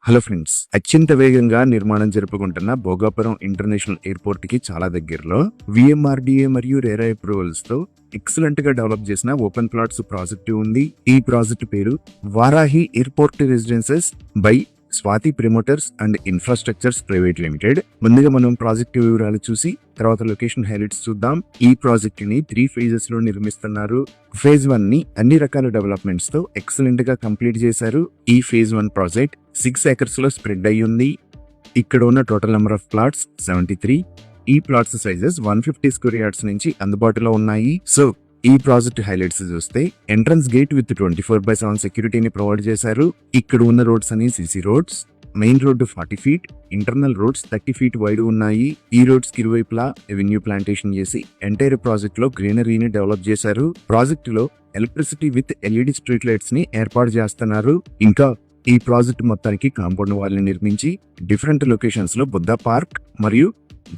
Hello friends, అత్యంత వేగంగా నిర్మాణం జరుపుకుంటున్న భోగాపురం ఇంటర్నేషనల్ ఎయిర్పోర్ట్ కి చాలా దగ్గరలో విఎంఆర్డీఏ మరియు రేరా అప్రూవల్స్ తో ఎక్సలెంట్ గా డెవలప్ చేసిన ఓపెన్ ప్లాట్స్ ప్రాజెక్ట్ ఉంది. ఈ ప్రాజెక్ట్ పేరు Varahi airport residences by Swathi promoters and infrastructures private limited. ముందుగా మనం ప్రాజెక్ట్ వివరాలు చూసి తర్వాత లొకేషన్ హైలైట్స్ చూద్దాం. ఈ ప్రాజెక్ట్ ని 3 phases లో నిర్మిస్తున్నారు. ఫేజ్ 1 ని అన్ని రకాల డెవలప్మెంట్స్ తో ఎక్సలెంట్ గా కంప్లీట్ చేశారు. ఈ ఫేజ్ 1 ప్రాజెక్ట్ 6 acres లో స్ప్రెడ్ అయి ఉంది. ఇక్కడ ఉన్న టోటల్ నెంబర్ ఆఫ్ ప్లాట్స్ 73. ఈ ప్లాట్స్ సైజెస్ 150 square yards నుంచి అందుబాటులో ఉన్నాయి. సో ఈ ప్రాజెక్ట్ హైలైట్స్ చూస్తే ఎంట్రన్స్ గేట్ విత్ 24/7 సెక్యూరిటీని ప్రొవైడ్ చేశారు. ఇక్కడ ఉన్న రోడ్స్ అని CC roads, main road 40 feet, internal roads 30 feet wide ఉన్నాయి. ఈ రోడ్స్ కి ఇరువైపులా ఎవెన్యూ ప్లాంటేషన్ చేసి ఎంటైర్ ప్రాజెక్ట్ లో గ్రీనరీని డెవలప్ చేశారు. ప్రాజెక్ట్ లో electricity with LED street lights ని ఏర్పాటు చేస్తున్నారు. ఇంకా ఈ ప్రాజెక్ట్ మొత్తానికి కాంపౌండ్ వాల్ ని నిర్మించి డిఫరెంట్ లొకేషన్స్ లో బుద్ధ పార్క్ మరియు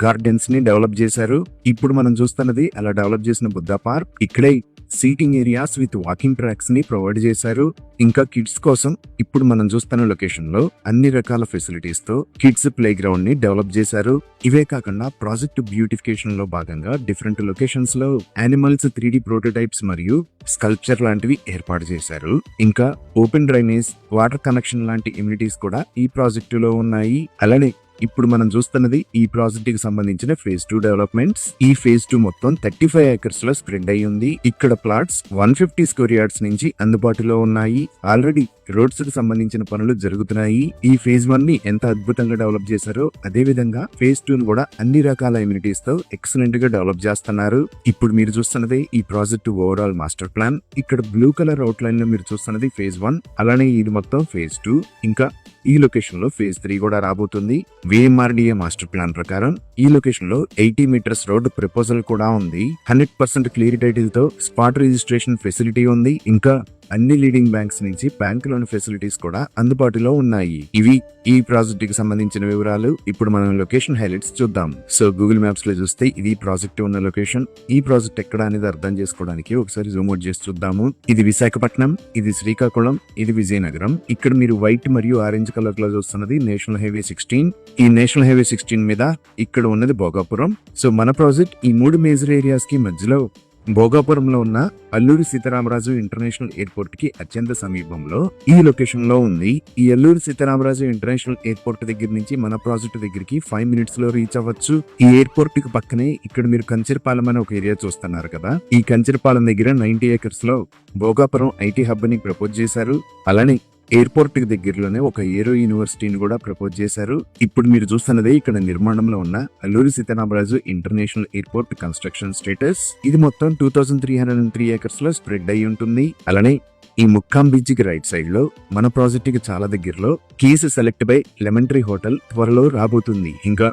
గార్డెన్స్ ని డెవలప్ చేశారు. ఇప్పుడు మనం చూస్తున్నది అలా డెవలప్ చేసిన బుద్ధ పార్క్. ఇక్కడే seating areas with walking tracks ని ప్రొవైడ్ చేశారు. ఇంకా కిడ్స్ కోసం ఇప్పుడు మనం చూస్తున్న లొకేషన్ లో అన్ని రకాల ఫెసిలిటీస్ తో కిడ్స్ ప్లే గ్రౌండ్ ని డెవలప్ చేశారు. ఇవే కాకుండా ప్రాజెక్ట్ బ్యూటిఫికేషన్ లో భాగంగా డిఫరెంట్ లొకేషన్స్ లో యానిమల్స్ 3D ప్రోటోటైప్స్ మరియు స్కల్ప్చర్ లాంటివి ఏర్పాటు చేశారు. ఇంకా ఓపెన్ డ్రైనేజ్, వాటర్ కనెక్షన్ లాంటి ఇమ్యూనిటీస్ కూడా ఈ ప్రాజెక్టు లో ఉన్నాయి. అలానే ఇప్పుడు మనం చూస్తున్నది ఈ ప్రాజెక్ట్ కి సంబంధించిన ఫేజ్ 2 డెవలప్మెంట్స్. ఈ ఫేజ్ 2 మొత్తం 35 acres లో స్ప్రెడ్ అయి ఉంది. ఇక్కడ ప్లాట్స్ 150 square yards నుంచి అందుబాటులో ఉన్నాయి. ఆల్రెడీ రోడ్స్ కి సంబంధించిన పనులు జరుగుతున్నాయి. ఈ ఫేజ్ 1 ని ఎంత అద్భుతంగా డెవలప్ చేశారో అదే విధంగా ఫేజ్ 2 ను కూడా అన్ని రకాల ఇమ్యూనిటీస్ తో ఎక్సలెంట్ గా డెవలప్ చేస్తున్నారు. ఇప్పుడు మీరు చూస్తున్నది ఈ ప్రాజెక్ట్ ఓవరాల్ మాస్టర్ ప్లాన్. ఇక్కడ బ్లూ కలర్ అవుట్ లైన్ లో మీరు చూస్తున్నది ఫేజ్ 1, అలానే ఇది మొత్తం ఫేజ్ 2. ఇంకా ఈ లొకేషన్ లో ఫేజ్ 3 కూడా రాబోతుంది. విఎంఆర్డీఏ మాస్టర్ ప్లాన్ ప్రకారం ఈ లొకేషన్ లో 80 meters రోడ్ ప్రపోజల్ కూడా ఉంది. 100% క్లియర్ టైటిల్ తో స్పాట్ రిజిస్ట్రేషన్ ఫెసిలిటీ ఉంది. ఇంకా అన్ని లీడింగ్ బ్యాంక్స్ నుంచి బ్యాంక్ లోన్ ఫెసిలిటీస్ కూడా అందుబాటులో ఉన్నాయి. ఇవి ఈ ప్రాజెక్ట్ కి సంబంధించిన వివరాలు. ఇప్పుడు మనం లొకేషన్ హైలైట్స్ చూద్దాం. సో గూగుల్ మ్యాప్స్ లో చూస్తే ఇది ప్రాజెక్ట్ ఉన్న లొకేషన్. ఈ ప్రాజెక్ట్ ఎక్కడ అనేది అర్థం చేసుకోవడానికి ఒకసారి జూమ్ అవుట్ చేసి చూద్దాము. ఇది విశాఖపట్నం, ఇది శ్రీకాకుళం, ఇది విజయనగరం. ఇక్కడ మీరు వైట్ మరియు ఆరెంజ్ కలర్ లో చూస్తున్నది నేషనల్ హైవే 16. ఈ నేషనల్ హైవే 16 మీద ఇక్కడ ఉన్నది భోగాపురం. సో మన ప్రాజెక్ట్ ఈ 3 మేజర్ ఏరియాస్ కి మధ్యలో భోగాపురంలో ఉన్న అల్లూరి సీతారామరాజు ఇంటర్నేషనల్ ఎయిర్పోర్ట్ కి అత్యంత సమీపంలో ఈ లొకేషన్ లో ఉంది. ఈ అల్లూరి సీతారామరాజు ఇంటర్నేషనల్ ఎయిర్పోర్ట్ దగ్గర నుంచి మన ప్రాజెక్ట్ దగ్గరికి 5 minutes లో రీచ్ అవ్వచ్చు. ఈ ఎయిర్పోర్ట్ కి పక్కనే ఇక్కడ మీరు కంచరపాలెం అనే ఒక ఏరియా చూస్తున్నారు కదా. ఈ కంచరపాలెం దగ్గర 90 acres లో భోగాపురం ఐటీ హబ్ ని ప్రపోజ్ చేశారు. అలానే ఎయిర్పోర్ట్ కి దగ్గరలోనే ఒక ఏరో యూనివర్సిటీని కూడా ప్రపోజ్ చేశారు. ఇప్పుడు మీరు చూస్తున్నదే ఇక్కడ నిర్మాణంలో ఉన్న Alluri Sitaramaraju international airport construction status. ఇది మొత్తం 2303 acres లో స్ప్రెడ్ అయి ఉంటుంది. అలానే ఈ ముక్కాం బీచ్ కి రైట్ సైడ్ లో మన ప్రాజెక్ట్ కి చాలా దగ్గరలో keys select by lemon tree hotel త్వరలో రాబోతుంది. ఇంకా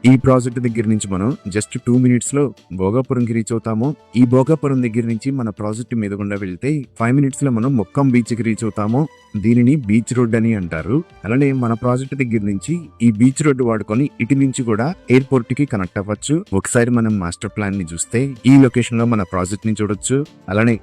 ఈ ప్రాజెక్ట్ దగ్గర నుంచి మనం జస్ట్ 2 minutes లో భోగాపురంకి రీచ్ అవుతాము. ఈ భోగాపురం దగ్గర నుంచి మన ప్రాజెక్ట్ మీద గుండా వెళ్తే 5 minutes లో మనం ముక్కం బీచ్ కి రీచ్ అవుతాము. దీనిని బీచ్ రోడ్ అని అంటారు. అలానే మన ప్రాజెక్ట్ దగ్గర నుంచి ఈ బీచ్ రోడ్ వాడుకొని ఇటు నుంచి కూడా ఎయిర్పోర్ట్ కి కనెక్ట్ అవ్వచ్చు. ఒకసారి మనం మాస్టర్ ప్లాన్ ని చూస్తే ఈ లొకేషన్ లో మన ప్రాజెక్ట్ ని చూడొచ్చు. అలానే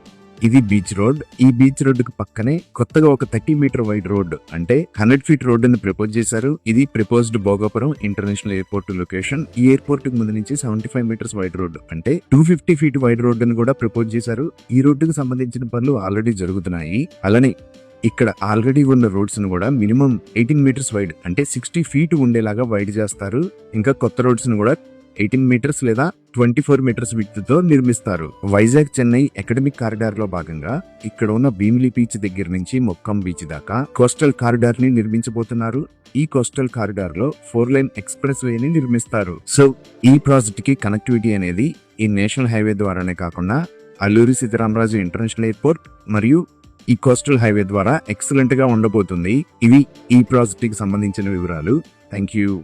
ఇది బీచ్ రోడ్. ఈ బీచ్ రోడ్ కు పక్కనే కొత్తగా ఒక 30 meter వైడ్ రోడ్ అంటే 100 feet రోడ్ అని ప్రపోజ్ చేశారు. ఇది proposed Bhogapuram international airport location. ఈ ఎయిర్పోర్ట్ కు ముందు నుంచి 75 meters వైడ్ రోడ్ అంటే 250 feet వైడ్ రోడ్ అని కూడా ప్రపోజ్ చేశారు. ఈ రోడ్డుకు సంబంధించిన పనులు ఆల్రెడీ జరుగుతున్నాయి. అలానే ఇక్కడ ఆల్రెడీ ఉన్న రోడ్స్ ను కూడా మినిమం 18 meters వైడ్ అంటే 60 feet ఉండేలాగా వైడ్ చేస్తారు. ఇంకా కొత్త రోడ్స్ ను కూడా 18 meters లేదా 24 meters విడ్త్ తో నిర్మిస్తారు. వైజాగ్ చెన్నై అకాడమిక్ కారిడార్ లో భాగంగా ఇక్కడ ఉన్న భీమిలి బీచ్ దగ్గర నుంచి మొక్కం బీచ్ దాకా కోస్టల్ కారిడార్ ని నిర్మించబోతున్నారు. ఈ కోస్టల్ కారిడార్ లో 4-lane ఎక్స్ప్రెస్ వే ని నిర్మిస్తారు. సో ఈ ప్రాజెక్ట్ కి కనెక్టివిటీ అనేది ఈ నేషనల్ హైవే ద్వారానే కాకుండా అల్లూరి సీతారామరాజు ఇంటర్నేషనల్ ఎయిర్పోర్ట్ మరియు ఈ కోస్టల్ హైవే ద్వారా ఎక్సలెంట్ గా ఉండబోతుంది. ఇవి ఈ ప్రాజెక్ట్ కి సంబంధించిన వివరాలు. Thank you.